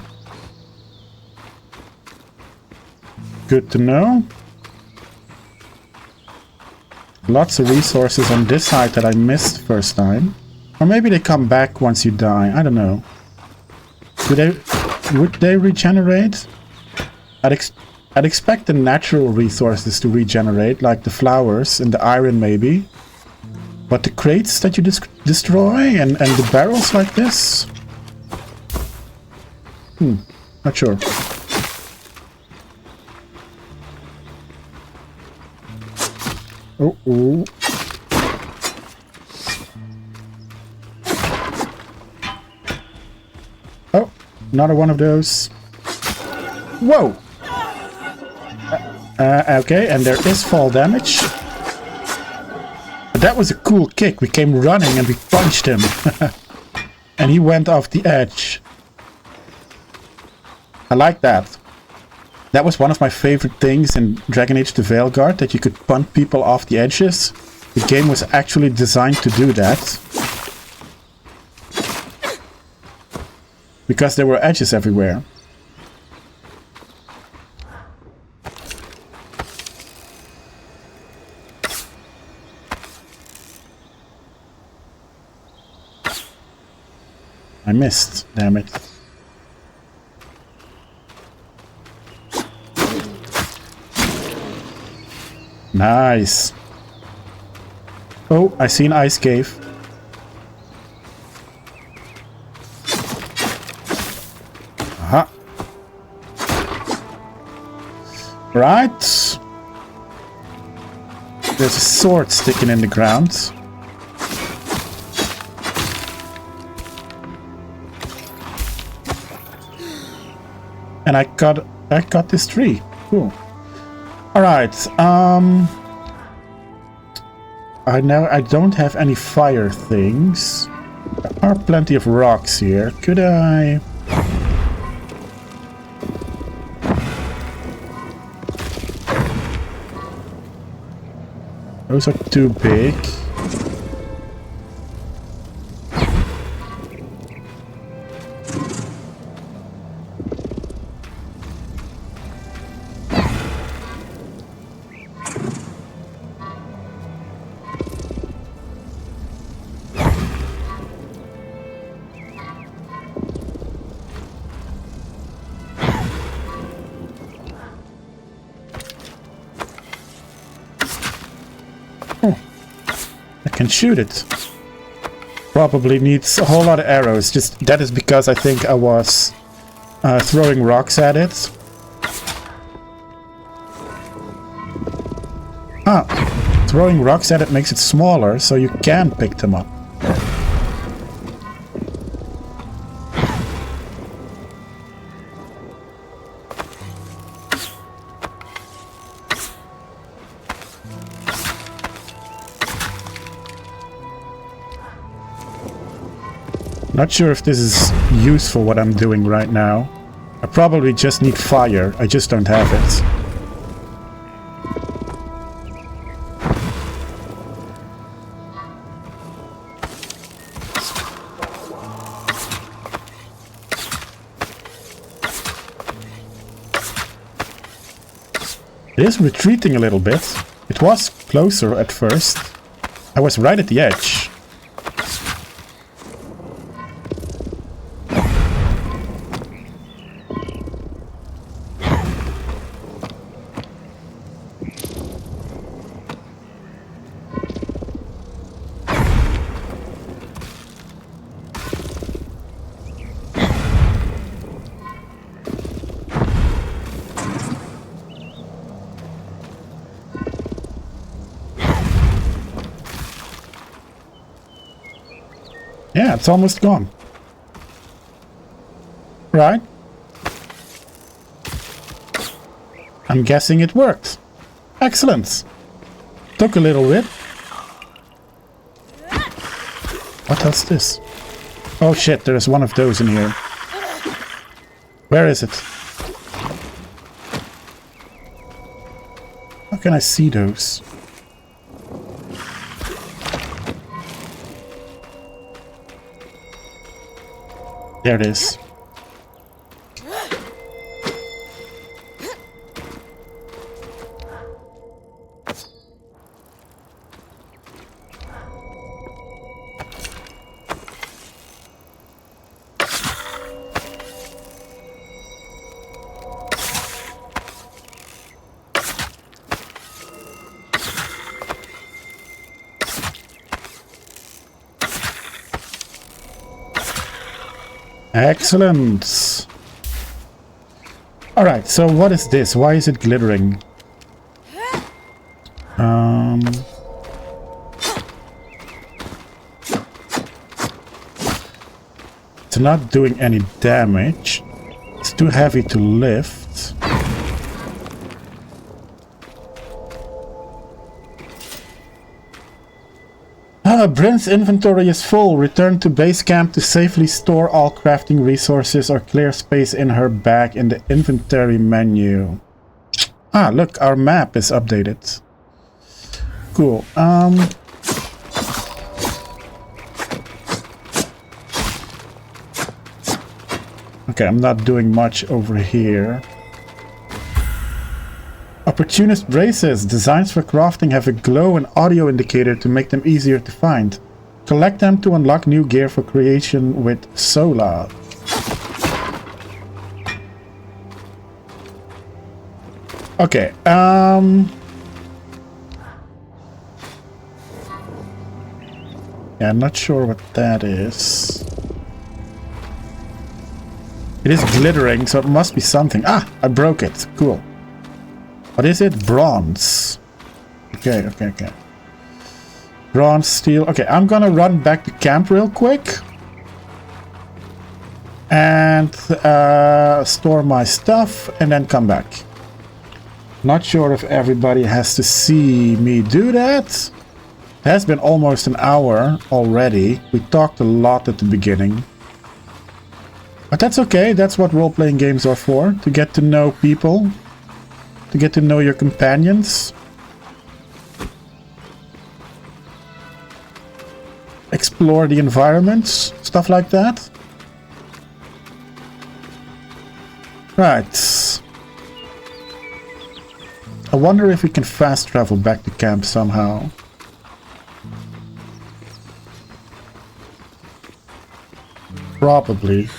Good to know. Lots of resources on this side that I missed first time. Or maybe they come back once you die. I don't know. Would they regenerate? I'd expect the natural resources to regenerate, like the flowers and the iron maybe. But the crates that you destroy and the barrels like this? Not sure. Oh. Oh, another one of those. Whoa! Okay, and there is fall damage. But that was a cool kick. We came running and we punched him. And he went off the edge. I like that. That was one of my favorite things in Dragon Age the Veilguard, that you could punt people off the edges. The game was actually designed to do that. Because there were edges everywhere. I missed, damn it. Nice. Oh, I see an ice cave. Aha. Right. There's a sword sticking in the ground. And I got this tree. Cool. All right. I don't have any fire things. There are plenty of rocks here. Could I? Those are too big. Can shoot it. Probably needs a whole lot of arrows. Just that is because I think I was throwing rocks at it. Throwing rocks at it makes it smaller, so you can pick them up. Not sure if this is useful what I'm doing right now. I probably just need fire. I just don't have it. It is retreating a little bit. It was closer at first. I was right at the edge. Yeah, it's almost gone. Right? I'm guessing it worked. Excellent. Took a little bit. What else is this? Oh shit, there's one of those in here. Where is it? How can I see those? There it is. Excellent. Alright, so what is this? Why is it glittering? It's not doing any damage. It's too heavy to lift. Bryn's inventory is full. Return to base camp to safely store all crafting resources or clear space in her bag in the inventory menu. Ah, look, our map is updated. Cool. Okay, I'm not doing much over here. Opportunist braces. Designs for crafting have a glow and audio indicator to make them easier to find. Collect them to unlock new gear for creation with Sola. Okay, yeah, I'm not sure what that is. It is glittering, so it must be something. Ah, I broke it. Cool. What is it? Bronze. Okay. Bronze, steel. Okay, I'm gonna run back to camp real quick. And store my stuff and then come back. Not sure if everybody has to see me do that. It has been almost an hour already. We talked a lot at the beginning. But that's okay. That's what role-playing games are for. To get to know people. To get to know your companions. Explore the environments. Stuff like that. Right. I wonder if we can fast travel back to camp somehow. Probably.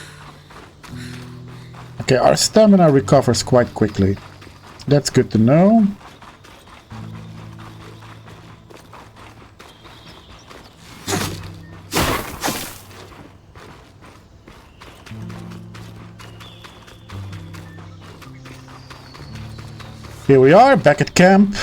Okay, our stamina recovers quite quickly. That's good to know. Here we are, back at camp.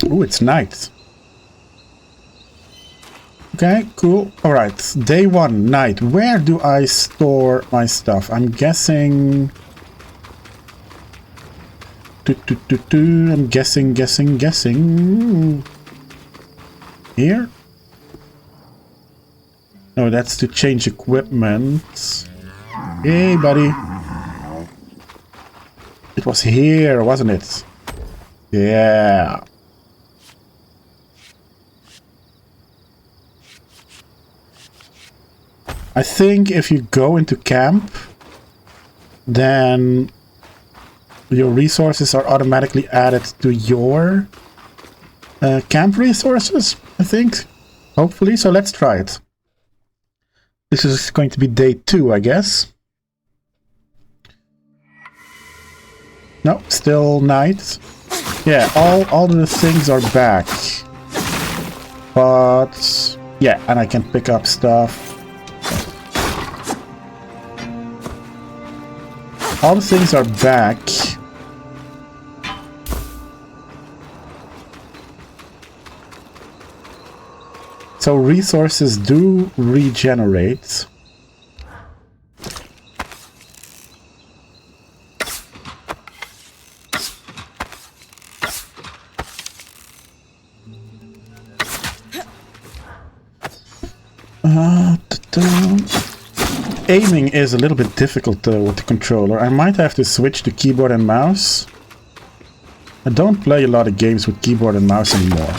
Ooh, it's night. Okay, cool. Alright, day 1, night. Where do I store my stuff? I'm guessing... I'm guessing... Here? No, that's to change equipment. Hey, buddy. It was here, wasn't it? Yeah. I think if you go into camp, then your resources are automatically added to your camp resources, I think. Hopefully, so let's try it. This is going to be day 2, I guess. No, still night. Yeah, all the things are back. But yeah, and I can pick up stuff. All the things are back. So resources do regenerate. Aiming is a little bit difficult with the controller. I might have to switch to keyboard and mouse. I don't play a lot of games with keyboard and mouse anymore.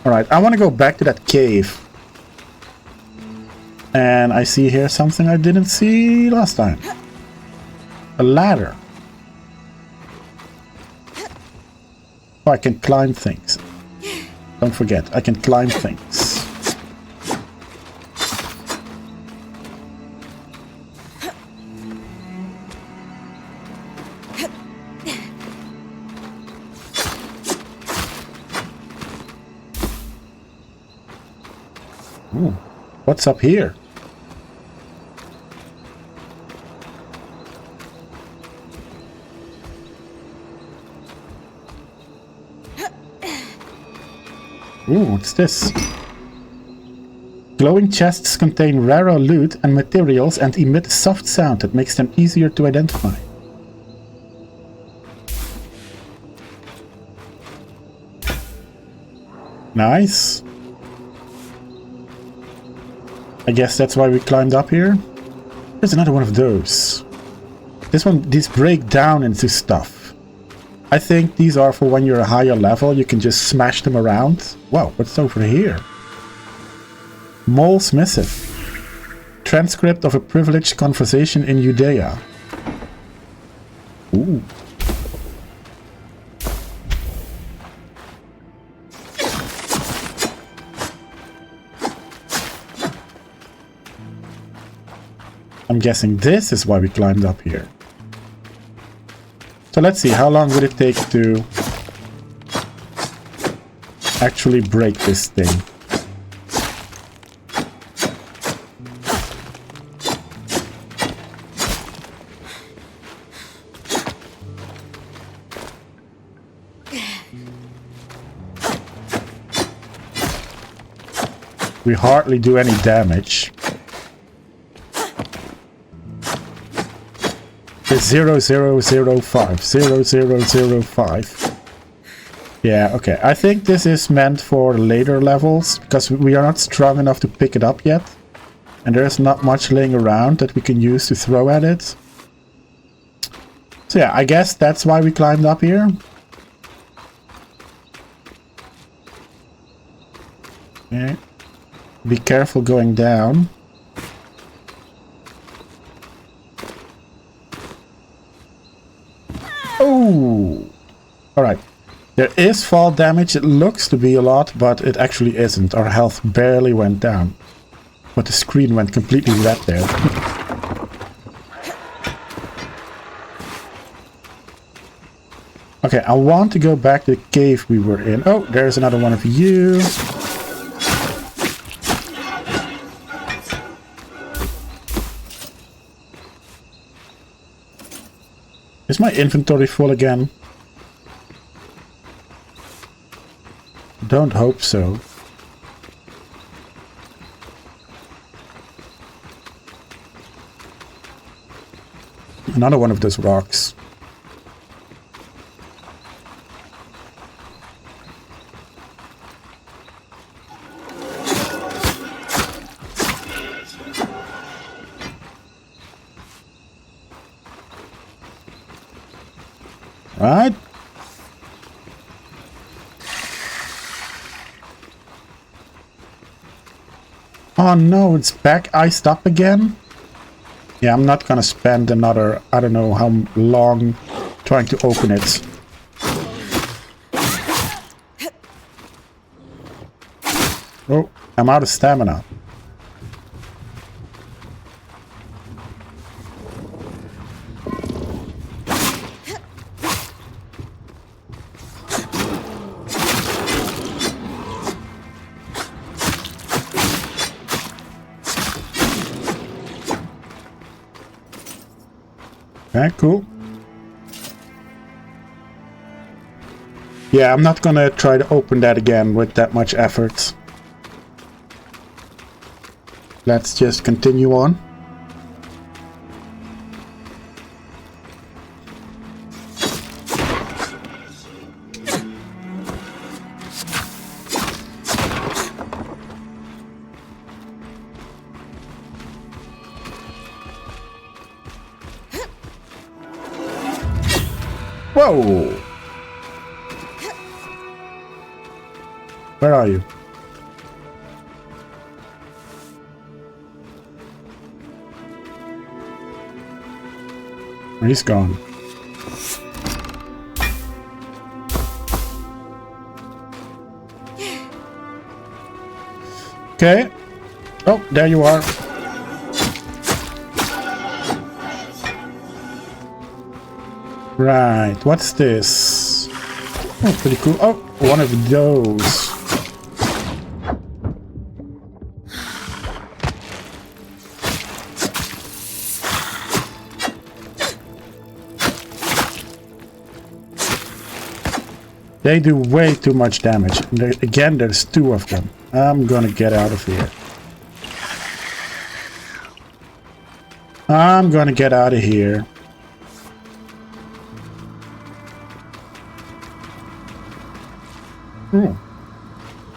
Alright, I want to go back to that cave. And I see here something I didn't see last time. A ladder. Oh, I can climb things. Don't forget, I can climb things. Ooh, what's up here? Ooh, what's this? Glowing chests contain rarer loot and materials and emit a soft sound that makes them easier to identify. Nice. I guess that's why we climbed up here. There's another one of those. These break down into stuff. I think these are for when you're a higher level, you can just smash them around. Wow, what's over here? Mole's missive. transcript of a privileged conversation in Judea. Ooh. I'm guessing this is why we climbed up here. So let's see, how long would it take to actually break this thing? We hardly do any damage. It's 0005. 0005. Yeah, okay. I think this is meant for later levels, because we are not strong enough to pick it up yet. And there's not much laying around that we can use to throw at it. So yeah, I guess that's why we climbed up here. Okay. Be careful going down. Oh! Alright. There is fall damage. It looks to be a lot, but it actually isn't. Our health barely went down. But the screen went completely red there. Okay, I want to go back to the cave we were in. Oh, there's another one of you. Is my inventory full again? Don't hope so. Another one of those rocks. Right. Oh no, it's back iced up again? Yeah, I'm not gonna spend another, I don't know how long trying to open it. Oh, I'm out of stamina. Okay, cool. Yeah, I'm not gonna try to open that again with that much effort. Let's just continue on. Whoa! Where are you? He's gone. Okay. Oh, there you are. Right, what's this? Oh, pretty cool. Oh, one of those. They do way too much damage. Again, there's two of them. I'm gonna get out of here. I'm gonna get out of here.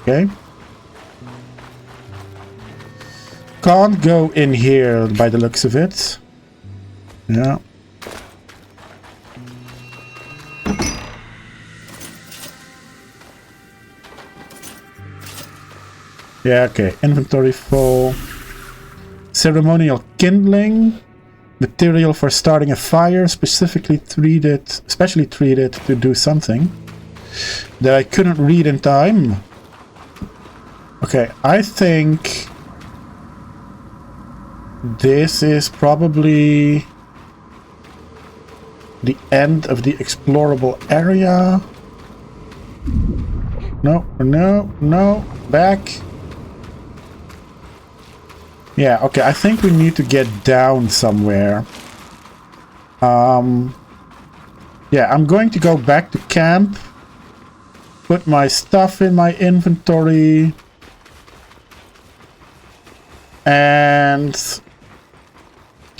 Okay. Can't go in here by the looks of it. Yeah. Yeah, okay. Inventory full. Ceremonial kindling. Material for starting a fire, specially treated to do something that I couldn't read in time. Okay, I think this is probably the end of the explorable area. No, back. Yeah, okay, I think we need to get down somewhere. Yeah, I'm going to go back to camp. Put my stuff in my inventory. And...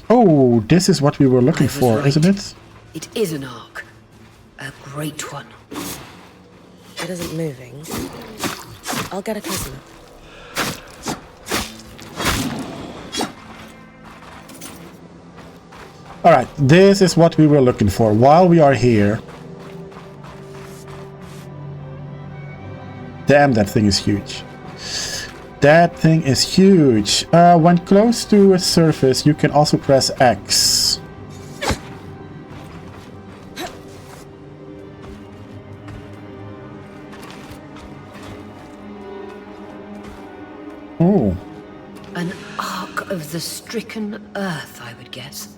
oh, this is what we were looking for, right. isn't it? It is an ark. A great one. It isn't moving. I'll get a closer look. Alright, this is what we were looking for. While we are here... damn, that thing is huge. That thing is huge. When close to a surface, you can also press X. Oh. An ark of the stricken earth, I would guess.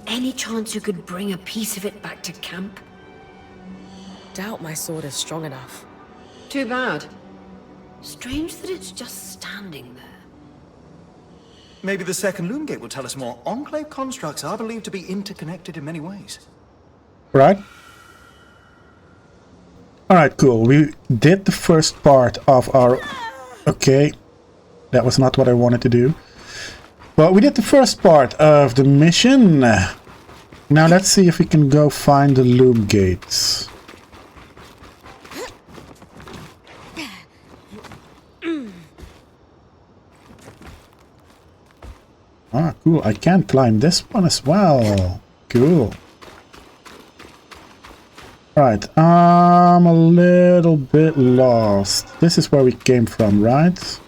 Any chance you could bring a piece of it back to camp? Doubt my sword is strong enough. Too bad. Strange that it's just standing there. Maybe the second loom gate will tell us more. Enclave constructs are believed to be interconnected in many ways. Right. Alright, cool. We did the first part of our... okay. That was not what I wanted to do. But we did the first part of the mission. Now let's see if we can go find the loom gates. Ah, cool. I can climb this one as well. Cool. Right, I'm a little bit lost. This is where we came from, right?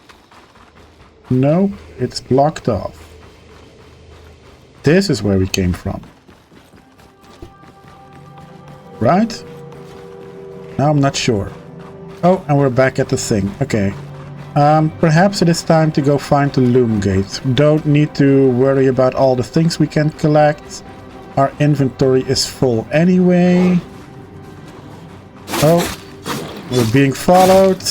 No, it's blocked off. This is where we came from. Right? Now I'm not sure. Oh, and we're back at the thing. Okay. Perhaps it is time to go find the loom gate. Don't need to worry about all the things we can collect. Our inventory is full anyway. Oh, we're being followed.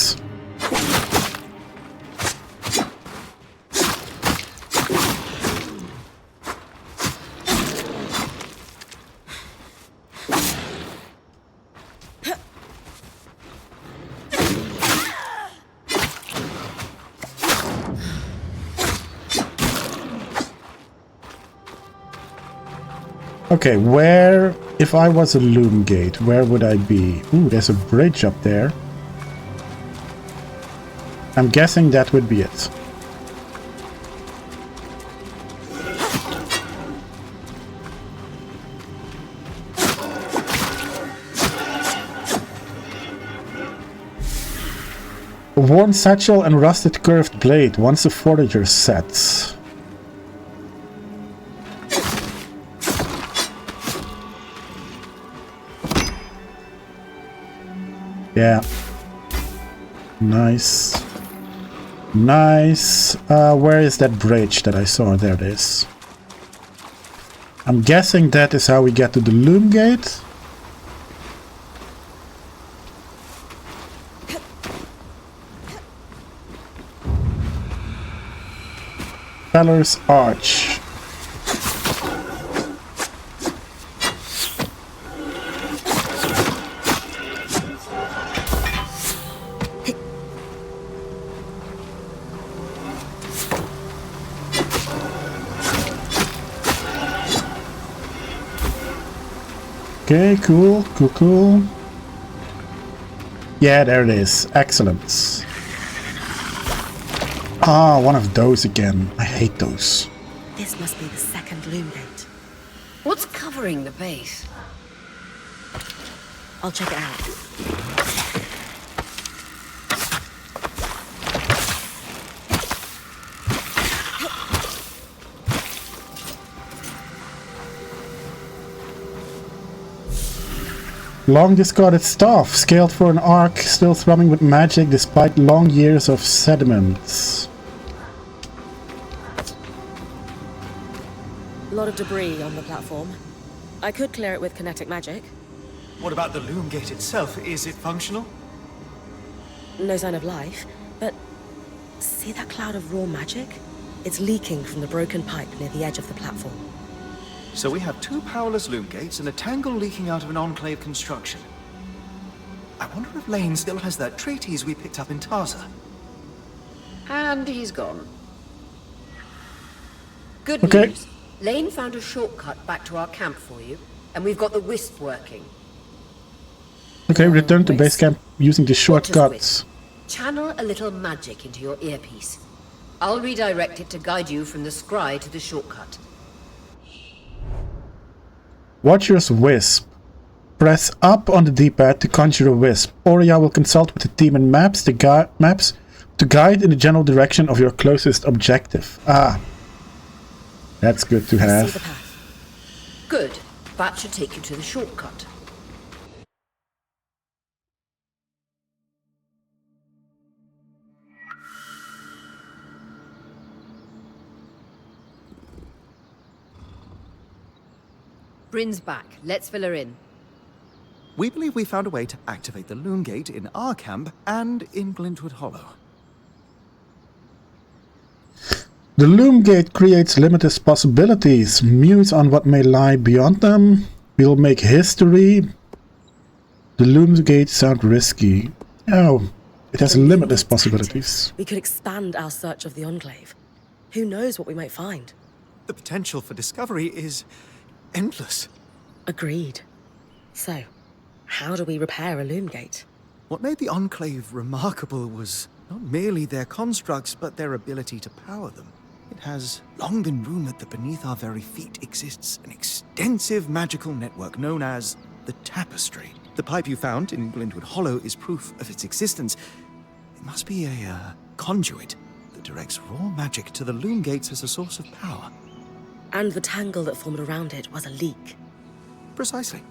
Okay, where, if I was a loom gate, where would I be? Ooh, there's a bridge up there. I'm guessing that would be it. A worn satchel and rusted curved blade once a forager sets. Yeah. Nice. Nice. Where is that bridge that I saw? There it is. I'm guessing that is how we get to the loom gate. Feller's Arch. Okay, cool, cool, cool. Yeah, there it is. Excellent. Ah, one of those again. I hate those. This must be the second loom gate. What's covering the base? I'll check it out. Long discarded stuff, scaled for an arc, still thrumming with magic despite long years of sediments. A lot of debris on the platform. I could clear it with kinetic magic. What about the loom gate itself? Is it functional? No sign of life, but see that cloud of raw magic? It's leaking from the broken pipe near the edge of the platform. So we have two powerless loom gates and a tangle leaking out of an Enclave construction. I wonder if Lane still has that treatise we picked up in Tarza. And he's gone. Good Okay. news. Lane found a shortcut back to our camp for you, and we've got the wisp working. Okay, return to base camp using the What is shortcuts. wisp? Channel a little magic into your earpiece. I'll redirect it to guide you from the scry to the shortcut. Watcher's Wisp. Press up on the D-pad to conjure a wisp. Aurea will consult with the team in maps to guide in the general direction of your closest objective. Ah, that's good to I see the have. path. Good. That should take you to the shortcut. Bryn's back. Let's fill her in. We believe we found a way to activate the loom gate in our camp and in Glintwood Hollow. The loom gate creates limitless possibilities. Muse on what may lie beyond them. We'll make history. The loom gate sounds risky. Oh, it has limitless possibilities. We could expand our search of the Enclave. Who knows what we might find? The potential for discovery is endless. Agreed. So, how do we repair a loom gate? What made the Enclave remarkable was not merely their constructs, but their ability to power them. It has long been rumored that beneath our very feet exists an extensive magical network known as the Tapestry. The pipe you found in Glintwood Hollow is proof of its existence. It must be a conduit that directs raw magic to the loom gates as a source of power. And the tangle that formed around it was a leak. Precisely.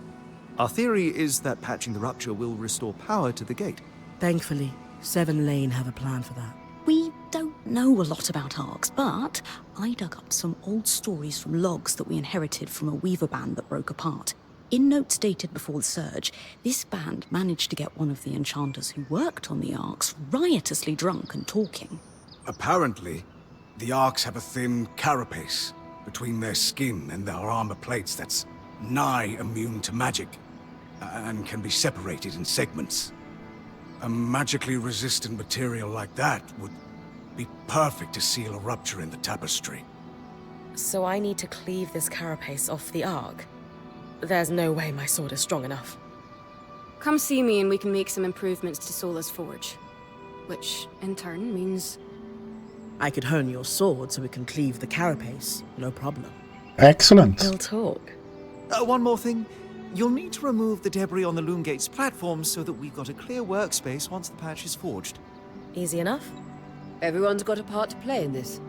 Our theory is that patching the rupture will restore power to the gate. Thankfully, Seven Lane have a plan for that. We don't know a lot about arcs, but I dug up some old stories from logs that we inherited from a weaver band that broke apart. In notes dated before the surge, this band managed to get one of the enchanters who worked on the arcs riotously drunk and talking. Apparently, the Arks have a thin carapace between their skin and their armor plates that's nigh immune to magic, and can be separated in segments. A magically resistant material like that would be perfect to seal a rupture in the tapestry. So I need to cleave this carapace off the arc. There's no way my sword is strong enough. Come see me and we can make some improvements to Sola's forge. Which, in turn, means... I could hone your sword so we can cleave the carapace, no problem. Excellent. We'll talk. One more thing. You'll need to remove the debris on the loom gate's platform so that we've got a clear workspace once the patch is forged. Easy enough? Everyone's got a part to play in this.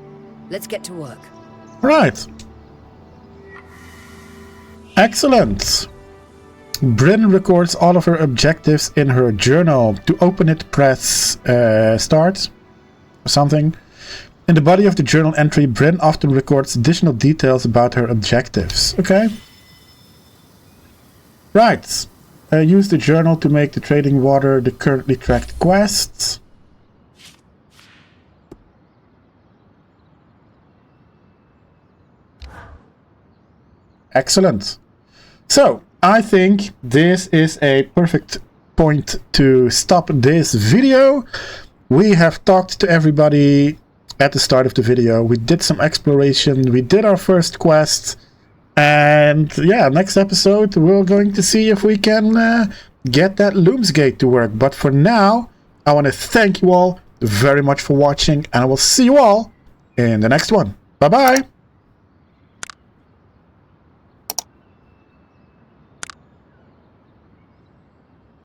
Let's get to work. Right. Excellent. Bryn records all of her objectives in her journal. To open it, press start or something. In the body of the journal entry, Bryn often records additional details about her objectives. Okay. Right. Use the journal to make the trading water the currently tracked quests. Excellent. So, I think this is a perfect point to stop this video. We have talked to everybody at the start of the video. We did some exploration. We did our first quest. And yeah, next episode we're going to see if we can get that Looms Gate to work. But for now, I want to thank you all very much for watching. And I will see you all in the next one. Bye-bye.